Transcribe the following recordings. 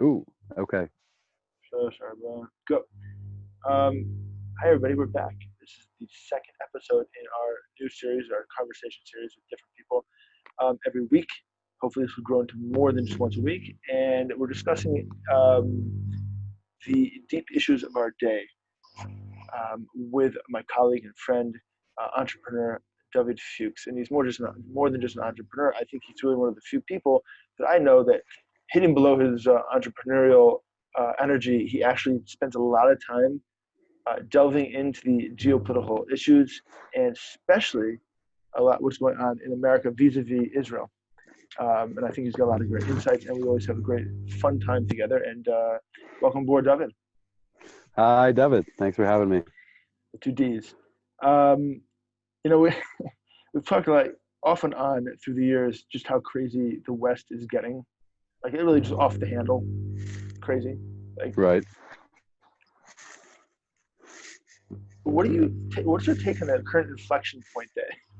Ooh, okay. So sorry, bro. Go. Um, Hi everybody, we're back. This is the second episode in our new series, our conversation series with different people. Every week, hopefully, this will grow into more than just once a week, and we're discussing the deep issues of our day with my colleague and friend, entrepreneur David Fuchs. And he's more than just an entrepreneur. I think he's really one of the few people that I know that hidden below his entrepreneurial energy, he actually spends a lot of time delving into the geopolitical issues and especially a lot what's going on in America vis-a-vis Israel. And I think he's got a lot of great insights, and we always have a great fun time together. And welcome aboard, David. Hi, David. Thanks for having me. The two D's. Um, we, we've talked like off and on through the years just how crazy the West is getting. Like it really just off the handle, crazy. Like, Right. what's your take on the current inflection point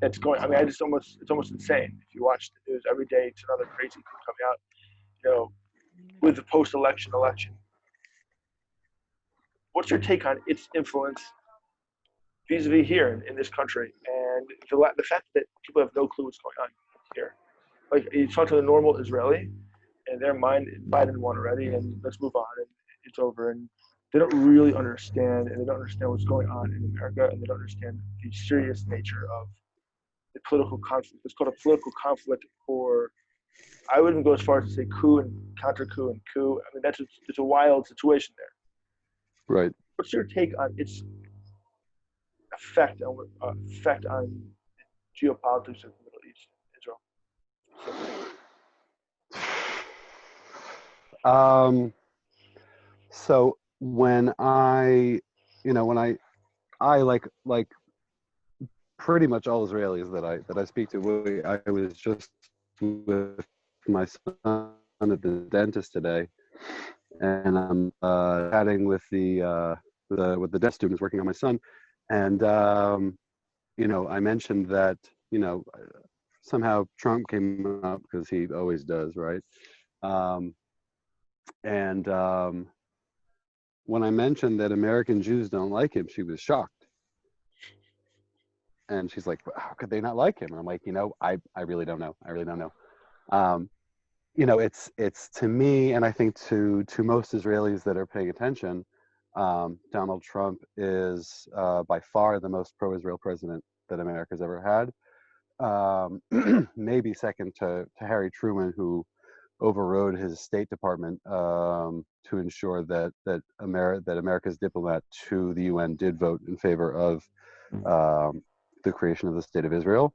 that's going? I mean, it's almost insane. If you watch the news every day, it's another crazy thing coming out. You know, with the post-election. What's your take on its influence vis-a-vis here in this country, and the fact that people have no clue what's going on here? Like you talk to the normal Israeli, and their mind, Biden won already, and let's move on, and it's over. And they don't really understand, and they don't understand what's going on in America, and they don't understand the serious nature of the political conflict. It's called a political conflict, or I wouldn't go as far as to say coup and counter coup and coup. I mean, it's a wild situation there. Right. What's your take on its effect on geopolitics of the Middle East, Israel specifically? Um, so when I like pretty much all Israelis that I speak to, I was just with my son at the dentist today, and I'm chatting with the dentist students working on my son, and I mentioned that somehow Trump came up because he always does, right? Um, and when I mentioned that American Jews don't like him, she was shocked. And she's like, how could they not like him? And I'm like, I really don't know. I really don't know. Um, it's to me, and I think to most Israelis that are paying attention, Donald Trump is by far the most pro-Israel president that America's ever had. Maybe second to Harry Truman, who overrode his State Department to ensure that America's diplomat to the UN did vote in favor of um, the creation of the State of Israel.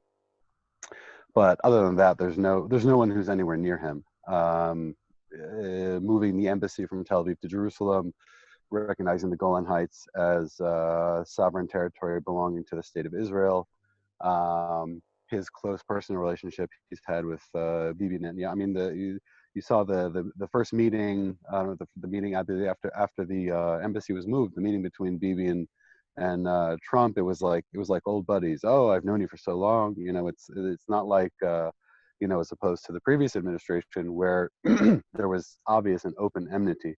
But other than that, there's no one who's anywhere near him. Moving the embassy from Tel Aviv to Jerusalem, recognizing the Golan Heights as sovereign territory belonging to the State of Israel, his close personal relationship he's had with Bibi Netanyahu. I mean, you saw the first meeting, the meeting after the embassy was moved, the meeting between Bibi and Trump. It was like old buddies. Oh, I've known you for so long. It's not like as opposed to the previous administration where there was obvious and open enmity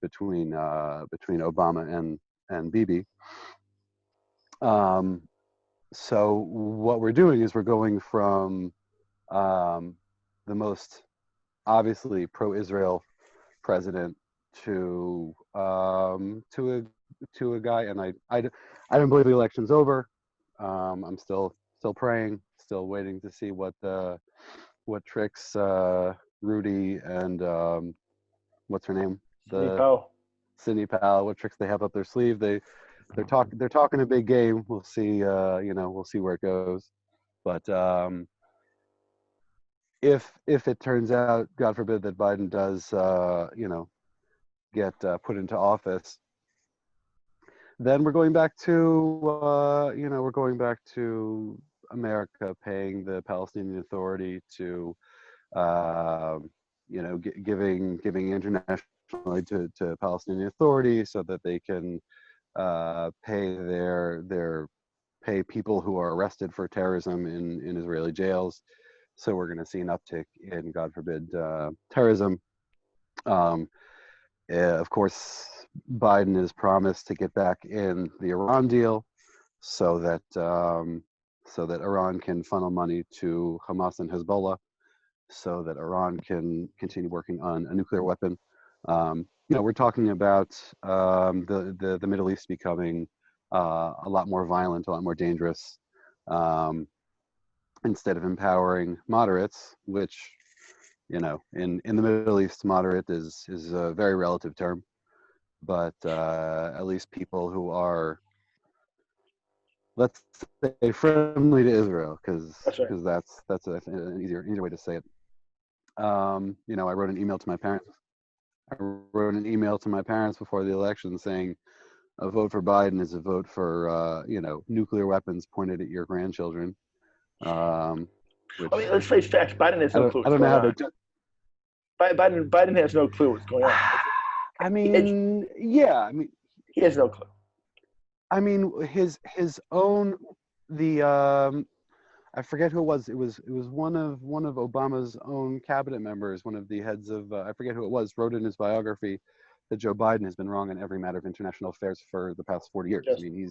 between Obama and Bibi. Um, so what we're doing is we're going from um, the most obviously pro-Israel president to a guy, and I don't believe the election's over. I'm still praying, still waiting to see what tricks Rudy and what's her name, Sidney the Powell. Sidney Powell, what tricks they have up their sleeve. They're talking a big game. We'll see. We'll see where it goes. But if it turns out, God forbid, that Biden does, get put into office, then we're going back to America paying the Palestinian Authority to, uh, giving international aid to Palestinian Authority so that they can pay people who are arrested for terrorism in Israeli jails. So we're going to see an uptick in, God forbid, terrorism. Um, Of course, Biden is promised to get back in the Iran deal, so that Iran can funnel money to Hamas and Hezbollah, so that Iran can continue working on a nuclear weapon. We're talking about the Middle East becoming a lot more violent, a lot more dangerous. Instead of empowering moderates, which in the Middle East, moderate is a very relative term, but at least people who are, let's say, friendly to Israel, because That's right. that's an easier way to say it. I wrote an email to my parents. I wrote an email to my parents before the election saying a vote for Biden is a vote for nuclear weapons pointed at your grandchildren. Which I mean, let's face facts. Biden has no clue I what's don't know going how on. to. Biden has no clue what's going on. I mean, yeah. I mean, he has no clue. I mean, his own I forget who it was. It was one of Obama's own cabinet members, one of the heads of I forget who it was, wrote in his biography that Joe Biden has been wrong on every matter of international affairs for the past 40 years. Yes. I mean,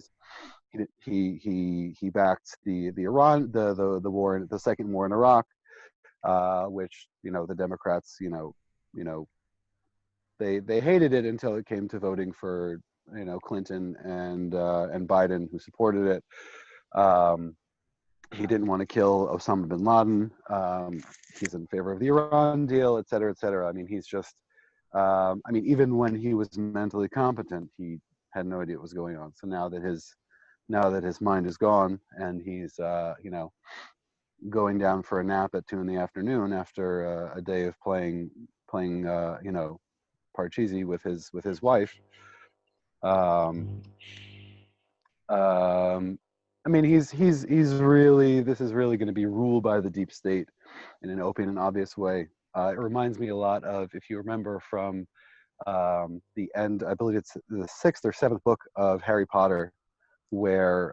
he backed the Iran the war, the second war in Iraq, which the Democrats they hated it until it came to voting for Clinton and Biden, who supported it. He didn't want to kill Osama bin Laden. He's in favor of the Iran deal, et cetera, et cetera. I mean, he's just, even when he was mentally competent, he had no idea what was going on. So now that his mind is gone and he's, going down for a nap at 2 p.m. after a day of playing, Parcheesi with his wife. He's really, this is really going to be ruled by the deep state in an open and obvious way. It reminds me a lot of, if you remember from the end, I believe it's the 6th or 7th book of Harry Potter, where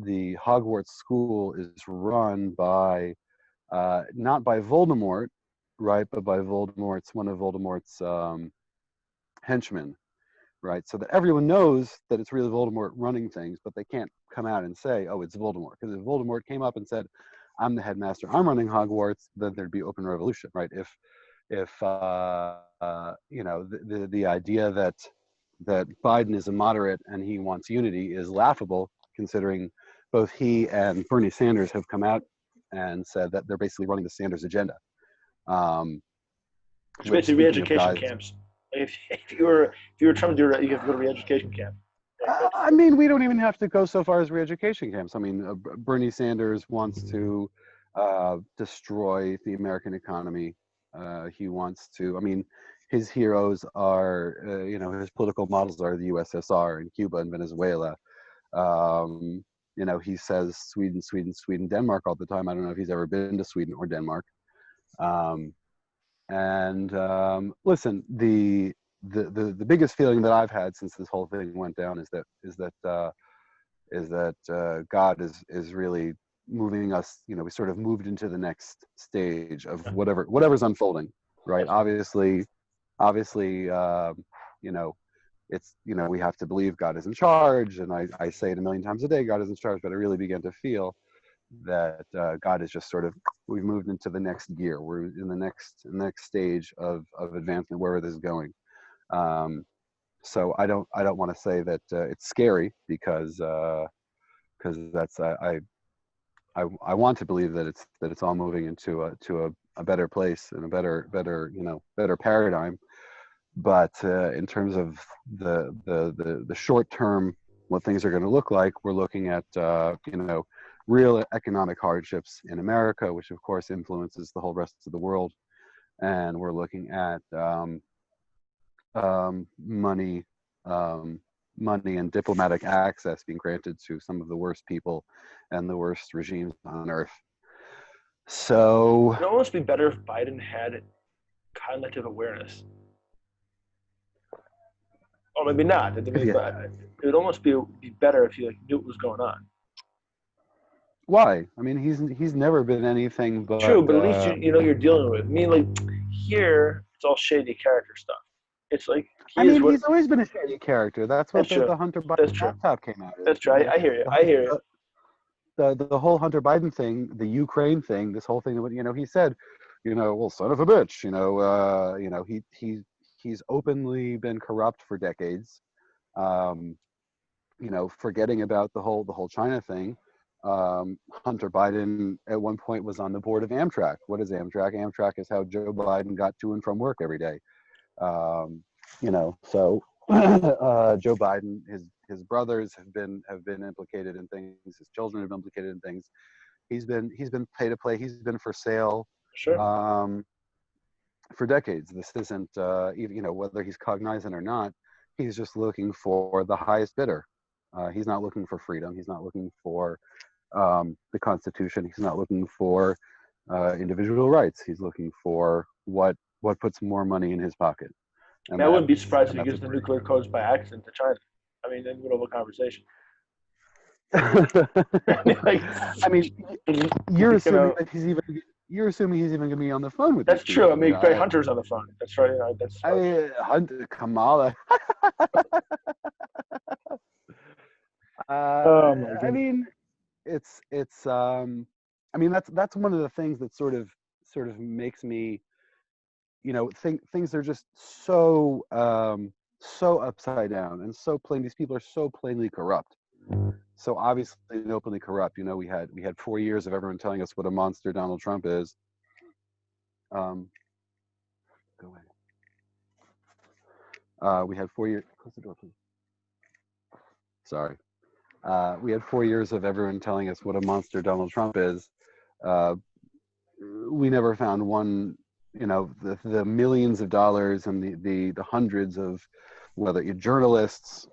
the Hogwarts school is run by, not by Voldemort, right, but by one of Voldemort's henchmen. Right, so that everyone knows that it's really Voldemort running things, but they can't come out and say, "Oh, it's Voldemort," because if Voldemort came up and said, "I'm the headmaster, I'm running Hogwarts," then there'd be open revolution, right? If the idea that Biden is a moderate and he wants unity is laughable, considering both he and Bernie Sanders have come out and said that they're basically running the Sanders agenda. It's basically re-education camps. If you were trying to do that, you have to go to re-education camp. We don't even have to go so far as re-education camps. Bernie Sanders wants to destroy the American economy. He wants to. His heroes are, his political models are the USSR and Cuba and Venezuela. He says Sweden, Denmark all the time. I don't know if he's ever been to Sweden or Denmark. Listen, the biggest feeling that I've had since this whole thing went down is that God is really moving us. We sort of moved into the next stage of whatever's unfolding, right? Obviously, it's we have to believe God is in charge, and I say it a million times a day, God is in charge. But I really began to feel that God is just sort of, we've moved into the next gear. We're in the next stage of advancement, wherever this is going. So I don't want to say that it's scary, because that's I want to believe that it's all moving into a better place and a better paradigm. But in terms of the short term, what things are going to look like, we're looking at real economic hardships in America, which of course influences the whole rest of the world. And we're looking at money and diplomatic access being granted to some of the worst people and the worst regimes on earth. So it would almost be better if Biden had cognitive awareness. Or maybe not. But it would almost be better if he knew what was going on. Why? He's never been anything but. True, but at least you know you're dealing with. Here it's all shady character stuff. It's like I he is mean, what. he's always been a shady character. That's what That's true. the Hunter That's Biden true. laptop came out as. That's true. I hear you. I hear you. The whole Hunter Biden thing, the Ukraine thing, this whole thing, he said, well, son of a bitch, he's openly been corrupt for decades. Um, forgetting about the whole China thing. Hunter Biden at one point was on the board of Amtrak. What is Amtrak? Amtrak is how Joe Biden got to and from work every day. So Joe Biden, his brothers have been implicated in things. His children have been implicated in things. He's been pay to play. He's been for sale Sure. For decades. This isn't even whether he's cognizant or not. He's just looking for the highest bidder. He's not looking for freedom. He's not looking for the Constitution. He's not looking for individual rights. He's looking for what puts more money in his pocket. And I wouldn't be surprised if he gives the nuclear codes by accident to China. I mean, in the middle of a conversation. I mean, you're assuming that you're assuming he's even going to be on the phone with. That's true. I mean, Greg Hunter's on the phone. That's right. Hunter Kamala. Oh my God. I mean, it's. I mean, that's one of the things that sort of makes me, think things are just so upside down and so plain. These people are so plainly corrupt. So obviously and openly corrupt. We had 4 years of everyone telling us what a monster Donald Trump is. Go away. We had 4 years. Close the door, please. Sorry. We had 4 years of everyone telling us what a monster Donald Trump is. We never found one. The millions of dollars and the hundreds of whether you're journalists.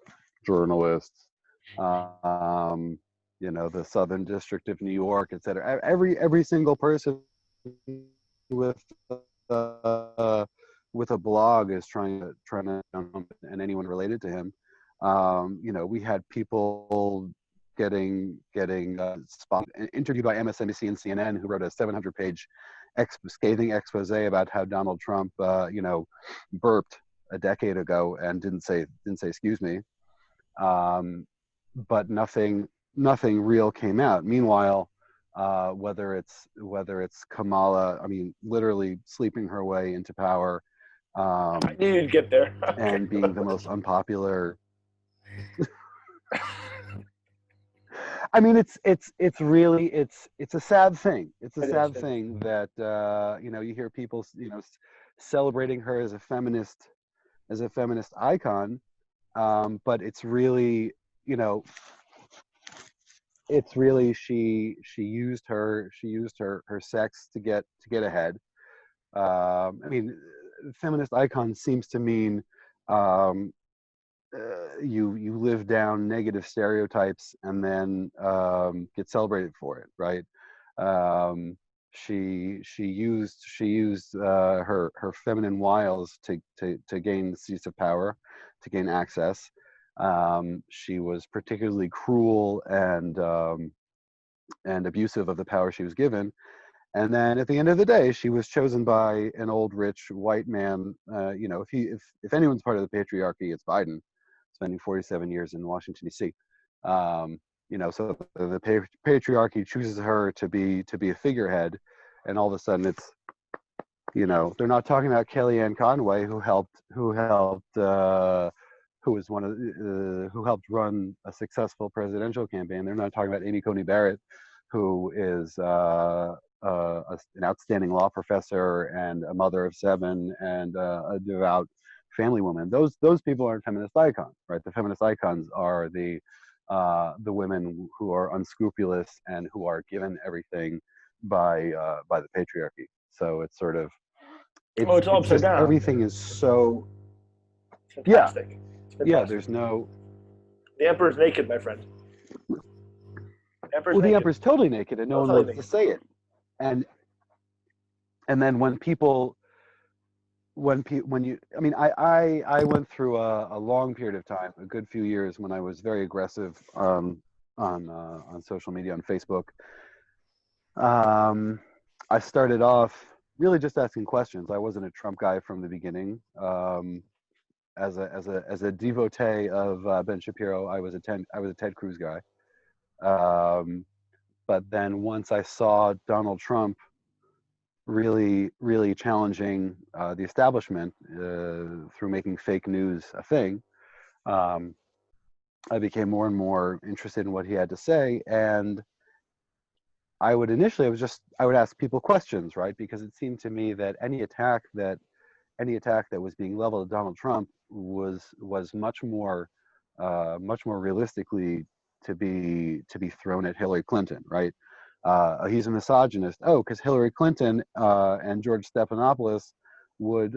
The Southern District of New York, et cetera. Every single person with a blog is trying to and anyone related to him. We had people getting interviewed by MSNBC and CNN who wrote a 700-page scathing expose about how Donald Trump burped a decade ago and didn't say excuse me. But nothing real came out. Meanwhile, whether it's Kamala, I mean, literally sleeping her way into power, I knew you'd get there. And being the most unpopular. I mean, it's really it's a sad thing. It's a sad thing that you hear people celebrating her as a feminist icon, but it's really she used her sex to get ahead. I mean, feminist icon seems to mean you live down negative stereotypes and then get celebrated for it, right? She used her feminine wiles to gain seats of power, to gain access. She was particularly cruel and abusive of the power she was given. And then at the end of the day, she was chosen by an old, rich white man. If anyone's part of the patriarchy, it's Biden, spending 47 years in Washington, D.C. So the patriarchy chooses her to be a figurehead, and all of a sudden it's, they're not talking about Kellyanne Conway, who helped run a successful presidential campaign. They're not talking about Amy Coney Barrett, who is an outstanding law professor and a mother of 7 and a devout family woman. Those people aren't feminist icons, right? The feminist icons are the women who are unscrupulous and who are given everything by the patriarchy. So it's sort of it's all upside down. Everything is so fantastic. Yeah. There's no. The emperor's naked, my friend. The emperor's totally naked, and no one wants to say it. And then when you, I mean, I went through a long period of time, a good few years, when I was very aggressive on social media, on Facebook. I started off really just asking questions. I wasn't a Trump guy from the beginning. as a devotee of Ben Shapiro, I was a Ted Cruz guy. But then once I saw Donald Trump really challenging the establishment through making fake news a thing, um, I became more and more interested in what he had to say. And I would ask people questions, right? Because it seemed to me that any attack that was being leveled at Donald Trump was much more realistically to be thrown at Hillary Clinton, right? He's a misogynist. Oh, because Hillary Clinton and George Stephanopoulos would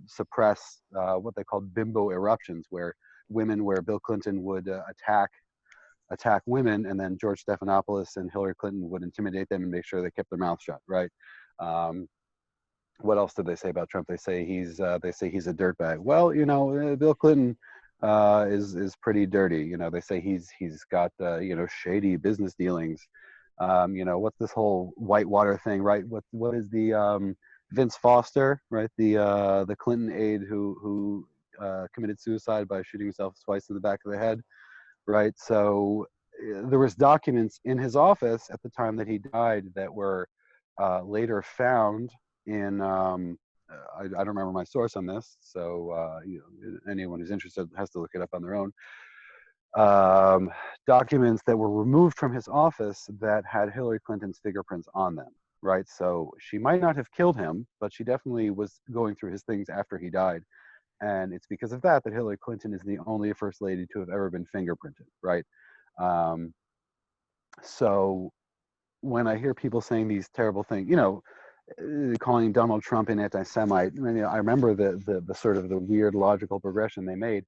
suppress what they called bimbo eruptions, where Bill Clinton would attack women, and then George Stephanopoulos and Hillary Clinton would intimidate them and make sure they kept their mouth shut, right? What else did they say about Trump? They say he's a dirtbag. Well, Bill Clinton is pretty dirty. They say he's got shady business dealings. What's this whole Whitewater thing, right? What is the Vince Foster, right? The Clinton aide who committed suicide by shooting himself twice in the back of the head, right? So there was documents in his office at the time that he died that were later found in I don't remember my source on this, so anyone who's interested has to look it up on their own. Documents that were removed from his office that had Hillary Clinton's fingerprints on them, right? So she might not have killed him, but she definitely was going through his things after he died. And it's because of that Hillary Clinton is the only first lady to have ever been fingerprinted, right? So when I hear people saying these terrible things, calling Donald Trump an anti-Semite, I remember the sort of the weird logical progression they made.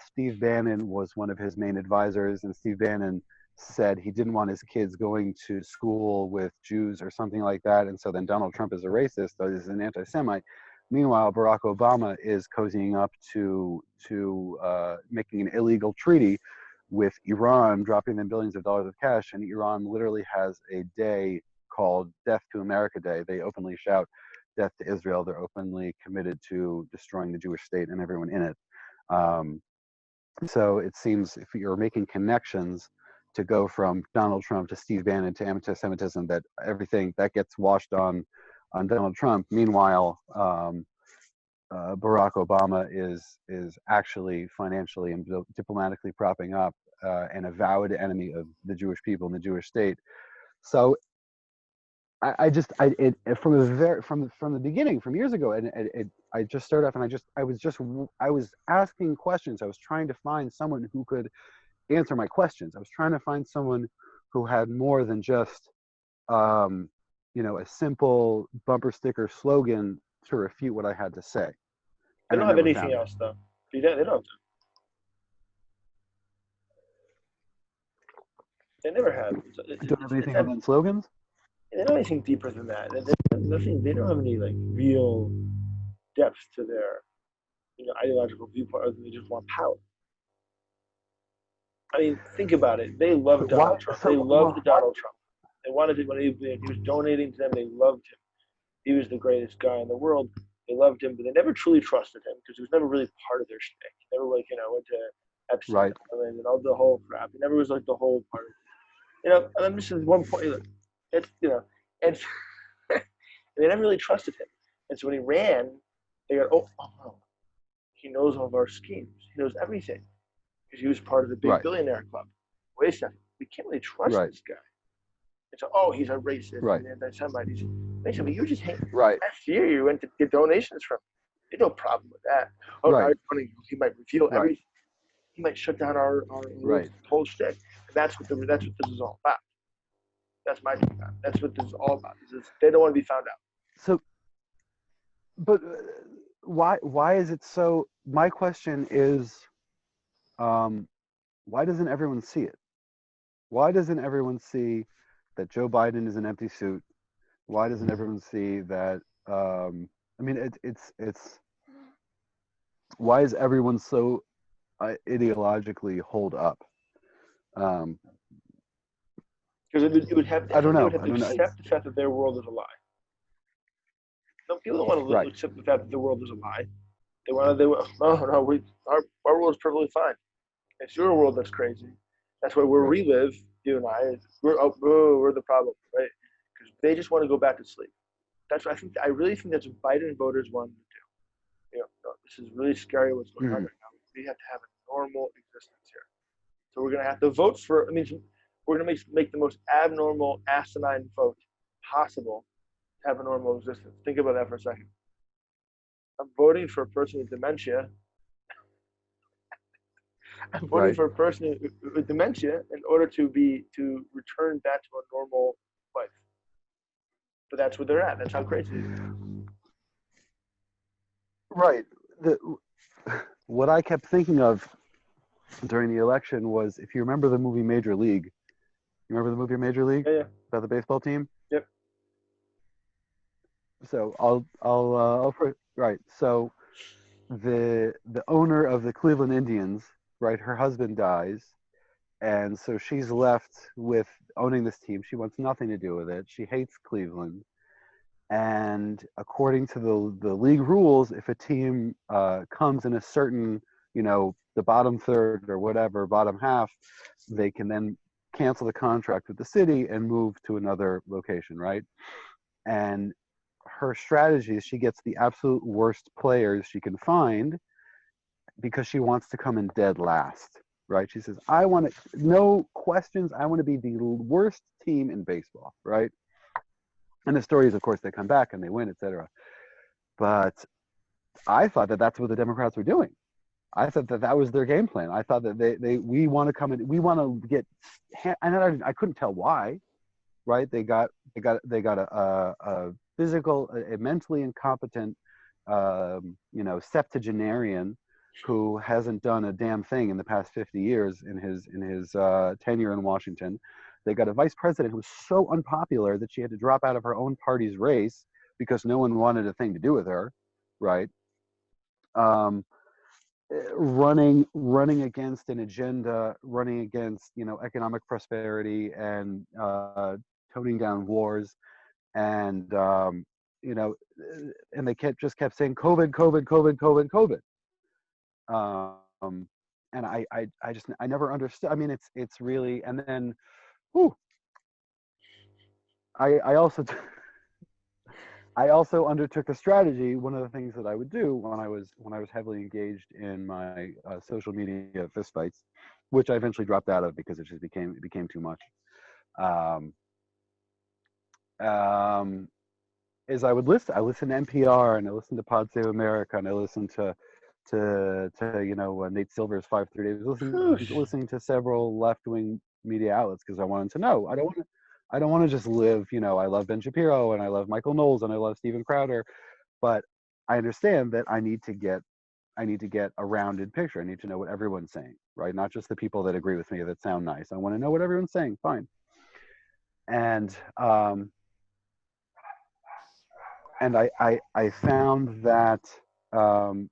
Steve Bannon was one of his main advisors, and Steve Bannon said he didn't want his kids going to school with Jews or something like that, and so then Donald Trump is a racist, or is an anti-Semite. Meanwhile, Barack Obama is cozying up to making an illegal treaty with Iran, dropping them billions of dollars of cash, and Iran literally has a day called Death to America Day. They openly shout death to Israel. They're openly committed to destroying the Jewish state and everyone in it. So it seems if you're making connections to go from Donald Trump to Steve Bannon to anti-Semitism, that everything that gets washed on Donald Trump. Meanwhile, Barack Obama is actually financially and diplomatically propping up an avowed enemy of the Jewish people and the Jewish state. So from the beginning, from years ago, and I just started off, and I was asking questions. I was trying to find someone who could answer my questions. I was trying to find someone who had more than just a simple bumper sticker slogan to refute what I had to say. They don't have anything else, though. They don't. They never have. Don't have anything other than slogans? They don't have anything deeper than that. They don't have any real depth to their ideological viewpoint, other than they just want power. I mean, think about it. They loved Donald Trump. They loved Donald Trump. They wanted him when he was donating to them. They loved him. He was the greatest guy in the world. They loved him, but they never truly trusted him because he was never really part of their shtick. He never went to Epstein Island and all the whole crap. He never was the whole part of it. And I'm just at one point, it's and they never really trusted him. And so when he ran, they go, oh no, he knows all of our schemes. He knows everything because he was part of the big billionaire club. Wait a second, we can't really trust this guy. And so, he's a racist and anti-Semite. Basically, you just hate. Last year, you went to get donations from him. There's no problem with that. Now he might reveal everything. He might shut down our whole shtick. And that's what this is all about. That's my thing about it. That's what this is all about. They don't want to be found out. So, but why is it so? My question is, why doesn't everyone see it? Why doesn't everyone see that Joe Biden is an empty suit? Why doesn't everyone see that? It's why is everyone so ideologically holed up? Because it would have to. I don't know. They would have to accept the fact that their world is a lie. No, people don't want to accept the fact that the world is a lie. No, our world is perfectly fine. It's your world that's crazy. That's why where Right. we live, you and I, we're the problem, right? Because they just want to go back to sleep. That's what I think. I really think that's what Biden voters want to do. No, this is really scary what's going on Mhm. right now. We have to have a normal existence here. So we're going to have to vote for. I mean, we're going to make the most abnormal, asinine vote possible to have a normal existence. Think about that for a second. I'm voting for a person with dementia. I'm voting Right. for a person with dementia in order to return back to a normal life. But that's where they're at. That's how crazy it is. Right. The, what I kept thinking of during the election was, if you remember the movie Major League, you remember the movie Major League Yeah, yeah, about the baseball team? yep. So right. So the owner of the Cleveland Indians, right, her husband dies, and so she's left with owning this team. She wants nothing to do with it. She hates Cleveland. And according to the league rules, if a team comes in a certain, the bottom third or whatever, bottom half, they can then cancel the contract with the city and move to another location, right? And her strategy is she gets the absolute worst players she can find because she wants to come in dead last, right? She says, I want to, no questions, I want to be the worst team in baseball, right? And the story is, of course, they come back and they win, etc. But I thought that that's what the Democrats were doing. I thought that that was their game plan. I thought that we want to come in, we want to get, and I couldn't tell why, right? They got a physical, a mentally incompetent, septuagenarian who hasn't done a damn thing in the past 50 years in his tenure in Washington. They got a vice president who was so unpopular that she had to drop out of her own party's race because no one wanted a thing to do with her, right? Um, running against an agenda, running against economic prosperity and toning down wars, and you know, and they just kept saying COVID, COVID, COVID, COVID, COVID. And I never understood. I mean, it's really, and then, whew, I also I also undertook a strategy. One of the things that I would do when I was heavily engaged in my social media fistfights, which I eventually dropped out of because it became too much. Um, um, is I listen to NPR and I listen to Pod Save America and I listen to Nate Silver's 538. I was listening to several left wing media outlets because I wanted to know. I don't want to just live. I love Ben Shapiro and I love Michael Knowles and I love Steven Crowder, but I understand that I need to get a rounded picture. I need to know what everyone's saying, right? Not just the people that agree with me that sound nice. I want to know what everyone's saying. Fine. And I found that um,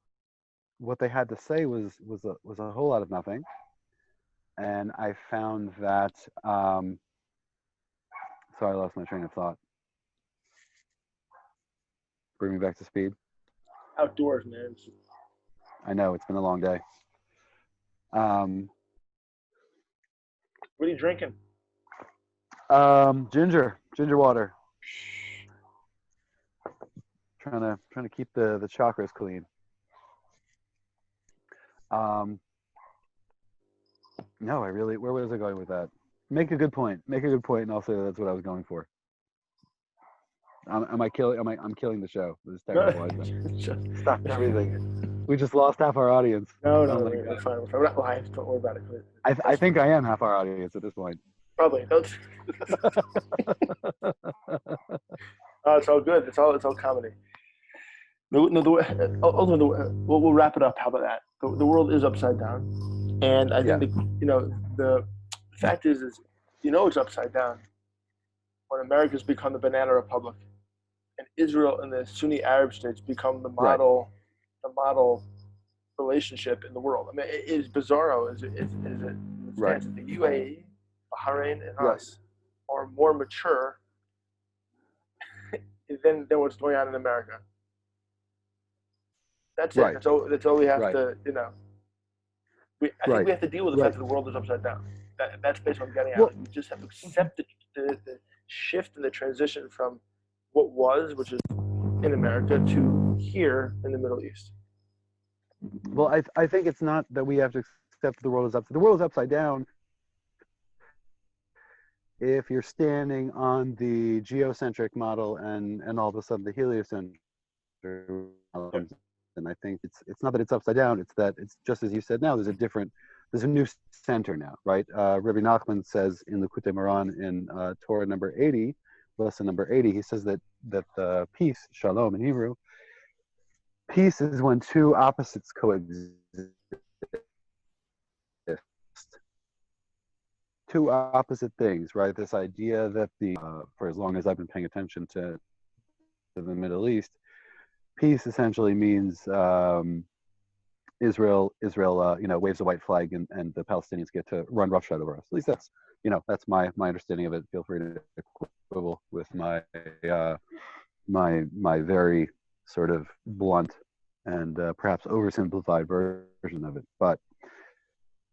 what they had to say was a whole lot of nothing. And I found that sorry, I lost my train of thought. Bring me back to speed. Outdoors, man. I know it's been a long day. Um, What are you drinking? ginger water. Trying to keep the chakras clean. Um, no, where was I going with that? Make a good point. Make a good point, and I'll say that's what I was going for. Am I killing? I'm killing the show. This is terrible. I stopped everything. We just lost half our audience. No, Oh no, my we're god. fine. We're not live. Don't worry about it. I think I am half our audience at this point. Probably. Oh, it's all good. It's all comedy. No, no. Ultimately, we'll wrap it up. How about that? The world is upside down, and I think Yeah. the fact is it's upside down when America's become the banana republic, and Israel and the Sunni Arab states become Right. the model relationship in the world. I mean, it is bizarro. Is it Right. stands. The UAE, Bahrain, and Right. us are more mature than what's going on in America. That's it. Right. That's all we have Right. to, I think Right. we have to deal with the Right. fact that the world is upside down. That's basically what I'm getting at. Well, Like, we just have to accept the shift and the transition from what was, which is in America, to here in the Middle East. well, I think it's not that we have to accept the world is upside. The world is upside down if you're standing on the geocentric model and all of a sudden the heliocentric model Yeah. comes in. I think it's not that it's upside down. It's that it's just as you said. Now there's a new center now, right? Rabbi Nachman says in the Likutei Moharan in Torah number 80, lesson number 80, he says that peace, shalom in Hebrew, peace is when two opposites coexist. Two opposite things, right? This idea that for as long as I've been paying attention to the Middle East, peace essentially means Israel, waves a white flag and the Palestinians get to run roughshod over us. At least that's my understanding of it. Feel free to quibble with my very sort of blunt and perhaps oversimplified version of it.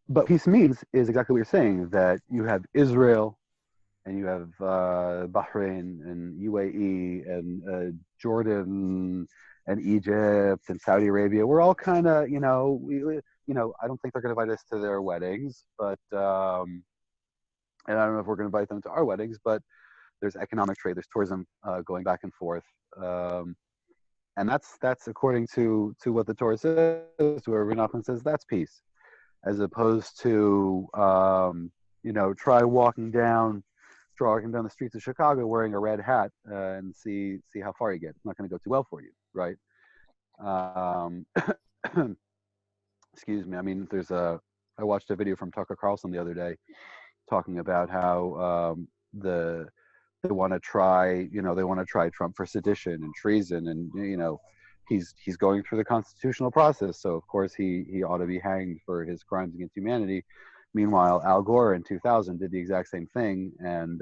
But peace means is exactly what you're saying, that you have Israel and you have Bahrain and UAE and Jordan and Egypt and Saudi Arabia. We're all kind of, I don't think they're going to invite us to their weddings, but and I don't know if we're going to invite them to our weddings, but there's economic trade, there's tourism going back and forth. And that's according to what the Torah says, where Rabbi Nachman says that's peace, as opposed to try walking down the streets of Chicago wearing a red hat and see how far you get. It's not going to go too well for you, right? Excuse me. I mean, I watched a video from Tucker Carlson the other day talking about how they want to try Trump for sedition and treason, and he's going through the constitutional process, so of course he ought to be hanged for his crimes against humanity. Meanwhile, Al Gore in 2000 did the exact same thing, and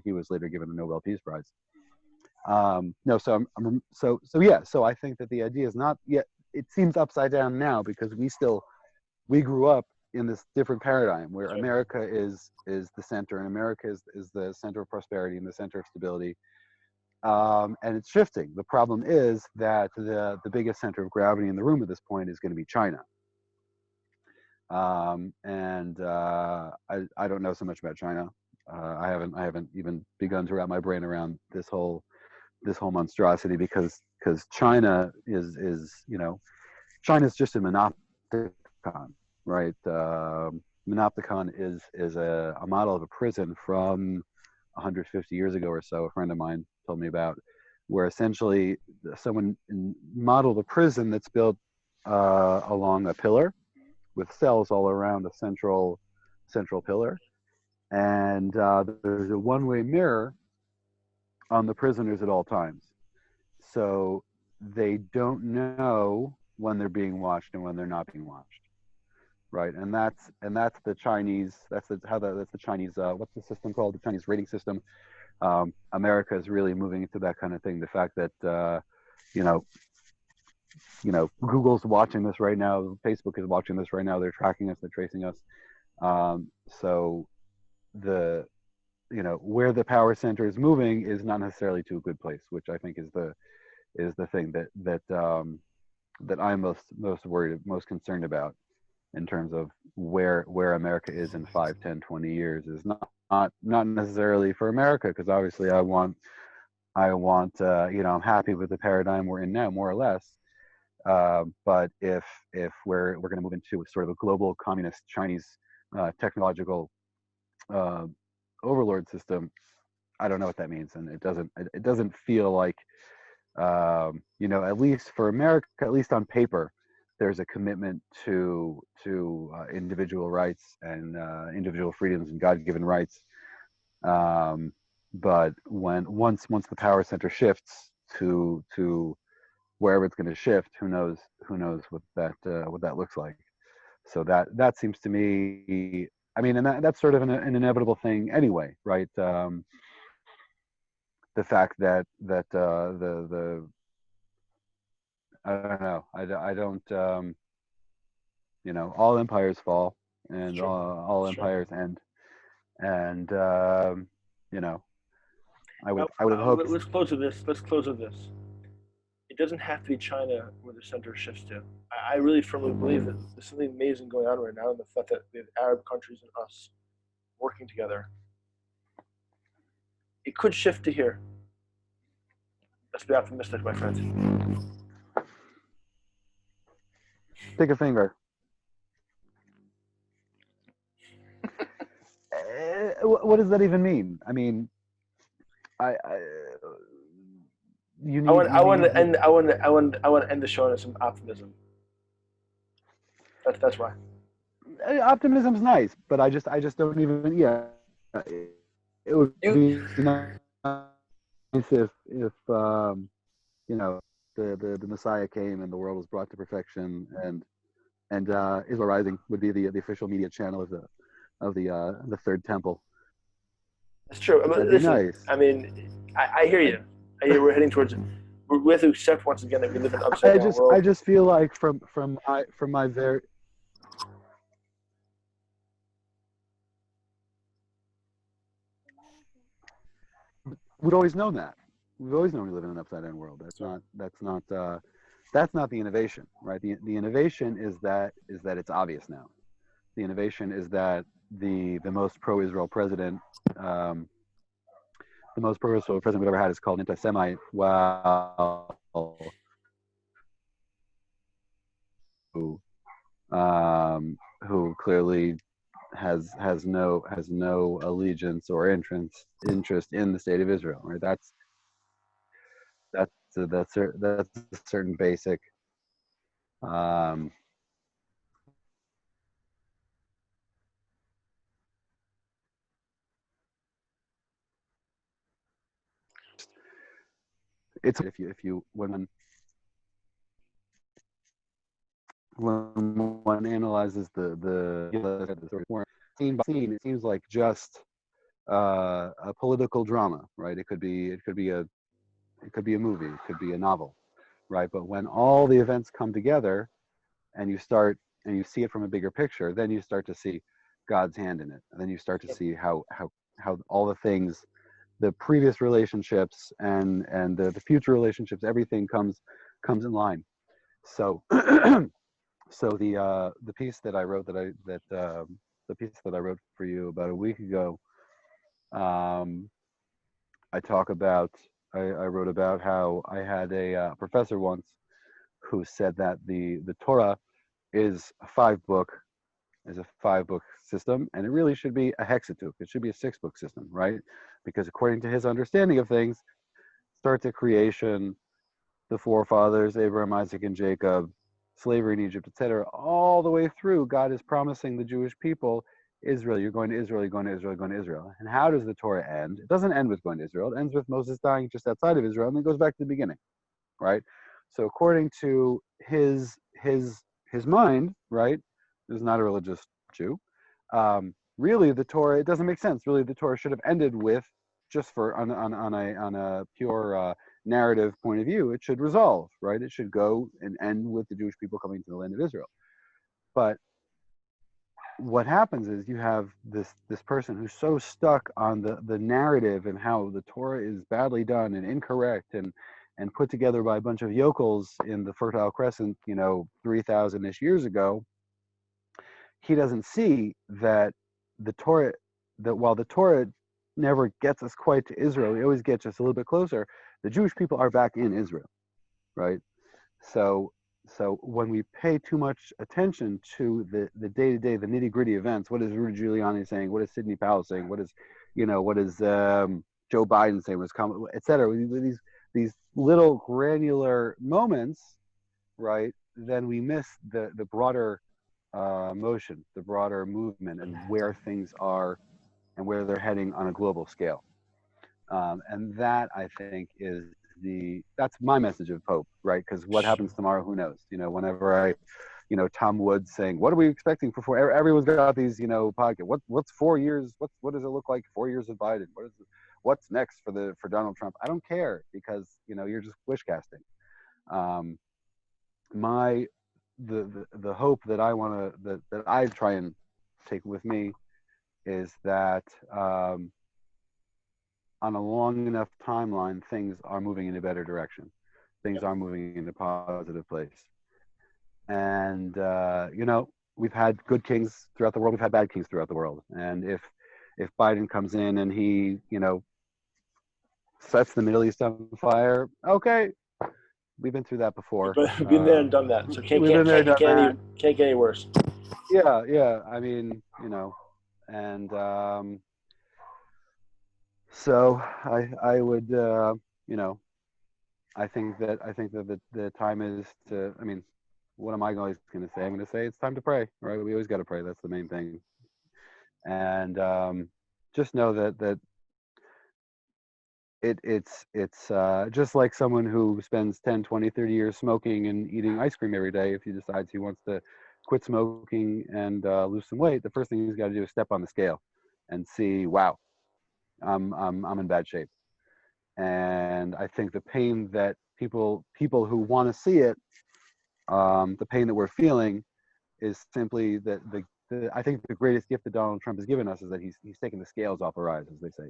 he was later given the Nobel Peace Prize. No, so I think that the idea is not yet. It seems upside down now because we grew up in this different paradigm where America is the center, and America is the center of prosperity and the center of stability. And it's shifting. The problem is that the biggest center of gravity in the room at this point is going to be China. And I don't know so much about China. I haven't even begun to wrap my brain around this whole monstrosity because China is China's just a monopticon, right? Monopticon is a model of a prison from 150 years ago or so. A friend of mine told me about, where essentially someone modeled a prison that's built along a pillar with cells all around a central pillar, and there's a one-way mirror on the prisoners at all times, so they don't know when they're being watched and when they're not being watched, right? And that's the Chinese. That's the Chinese. What's the system called? The Chinese rating system. America is really moving into that kind of thing. The fact that Google's watching this right now, Facebook is watching this right now. They're tracking us, they're tracing us. So where the power center is moving is not necessarily to a good place, which I think is the thing that I'm most worried, most concerned about in terms of where America is in 5, 10, 20 years is not necessarily for America, because obviously I want I'm happy with the paradigm we're in now, more or less. But if we're going to move into sort of a global communist Chinese technological overlord system, I don't know what that means, and it doesn't feel like at least for America, at least on paper, there's a commitment to individual rights and individual freedoms and God-given rights. But once the power center shifts to wherever it's going to shift, who knows what that looks like. So that seems to me, I mean, and that's sort of an inevitable thing anyway, right? The fact that I don't know. I don't. All empires fall, It's and true. all It's true. empires end, and you know, Now, I would have hoped. let's close with this. Let's close with this. It doesn't have to be China where the center shifts to. I really firmly believe that there's something amazing going on right now in the fact that we have Arab countries and us working together. It could shift to here. Let's be optimistic, my friend. Pick a finger. What does that even mean? I mean, I you I need want, you I want need to end, I want, to, I want, I want to end the show on some optimism. That's why. optimism's nice, but I just don't even. Yeah, it would You, be nice if the Messiah came and the world was brought to perfection, and Israel Rising would be the official media channel of the third temple. it's true. I mean, That'd be listen, nice. I mean, I hear you. I hear we're heading towards. We have to accept once again that we live in an upside down world. I just feel like from my very we've always known that. We've always known we live in an upside down world. That's not the innovation, right? The innovation is that it's obvious now. The innovation is that the most pro-Israel president, the most pro-Israel president we've ever had is called an anti-Semite. Wow. Who clearly has no allegiance or interest in the state of Israel, right? That's a certain basic it's if you when one analyzes the story more scene by scene, it seems like just a political drama, right? It could be a movie, it could be a novel, right? But when all the events come together and you see it from a bigger picture, then you start to see God's hand in it, and then you start to see how all the things, the previous relationships and the future relationships, everything comes in line. So so the piece that I wrote the piece that I wrote for you about a week ago, I talk about I wrote about how I had a professor once who said that the Torah is a five book system, and it really should be a hexateuch. It should be a 6 book system, right? Because according to his understanding of things, starts at creation, the forefathers, Abraham, Isaac, and Jacob, slavery in Egypt, etc., all the way through, God is promising the Jewish people, Israel, you're going to Israel, you're going to Israel, you're going to Israel. And how does the Torah end? It doesn't end with going to Israel. It ends with Moses dying just outside of Israel, and then goes back to the beginning, right? So according to his mind, right, who's not a religious Jew, really the Torah, it doesn't make sense. Really, the Torah should have ended with, just for on a pure narrative point of view, it should resolve, right? It should go and end with the Jewish people coming to the land of Israel. But what happens is you have this person who's so stuck on the narrative and how the Torah is badly done and incorrect and put together by a bunch of yokels in the Fertile Crescent, 3,000-ish years ago. He doesn't see that the Torah, that while the Torah never gets us quite to Israel, it always gets us a little bit closer. The Jewish people are back in Israel, right? So when we pay too much attention to the day-to-day, the nitty-gritty events, what is Rudy Giuliani saying? What is Sidney Powell saying? What is Joe Biden saying? What is Kamala, et cetera? These little granular moments, right? Then we miss the broader motion, the broader movement, and where things are and where they're heading on a global scale. And that, I think, that's my message of hope, right? Because what happens tomorrow, who knows? Whenever Tom Woods saying, what are we expecting for everyone's got these, podcast. What's 4 years? What does it look like? 4 years of Biden? What's next for Donald Trump? I don't care, because, you're just wish casting. my the hope that I want to that I try and take with me is that on a long enough timeline, things are moving in a better direction. Things Yep. are moving in a positive place. And we've had good kings throughout the world. We've had bad kings throughout the world. And if Biden comes in and he sets the Middle East on fire, okay, we've been through that before. We've been there and done that. So We've been there, done that. can't get any worse. Yeah, yeah. I mean, and so I would I think that the time is to. I mean, what am I always going to say? I'm going to say it's time to pray, right? We always got to pray. That's the main thing. And just know that it's just like someone who spends 10, 20, 30 years smoking and eating ice cream every day. If he decides he wants to quit smoking and lose some weight, the first thing he's got to do is step on the scale and see, wow, I'm in bad shape. And I think the pain that people who want to see it, the pain that we're feeling, is simply that I think the greatest gift that Donald Trump has given us is that he's taken the scales off our eyes, as they say.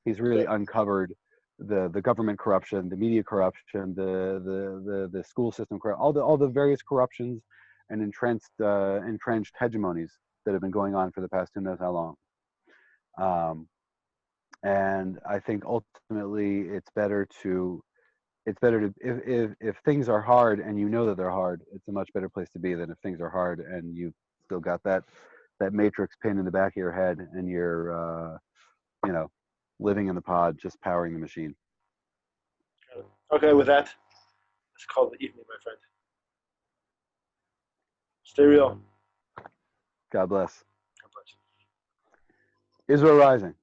He's really uncovered the government corruption, the media corruption, the school system corruption, all the various corruptions and entrenched hegemonies that have been going on for the past who knows how long. And I think ultimately it's better to if things are hard and you know that they're hard, it's a much better place to be than if things are hard and you've still got that matrix pin in the back of your head and you're living in the pod just powering the machine. Okay, with that, let's call it the evening, my friend. Stay real. God bless. God bless. Israel rising.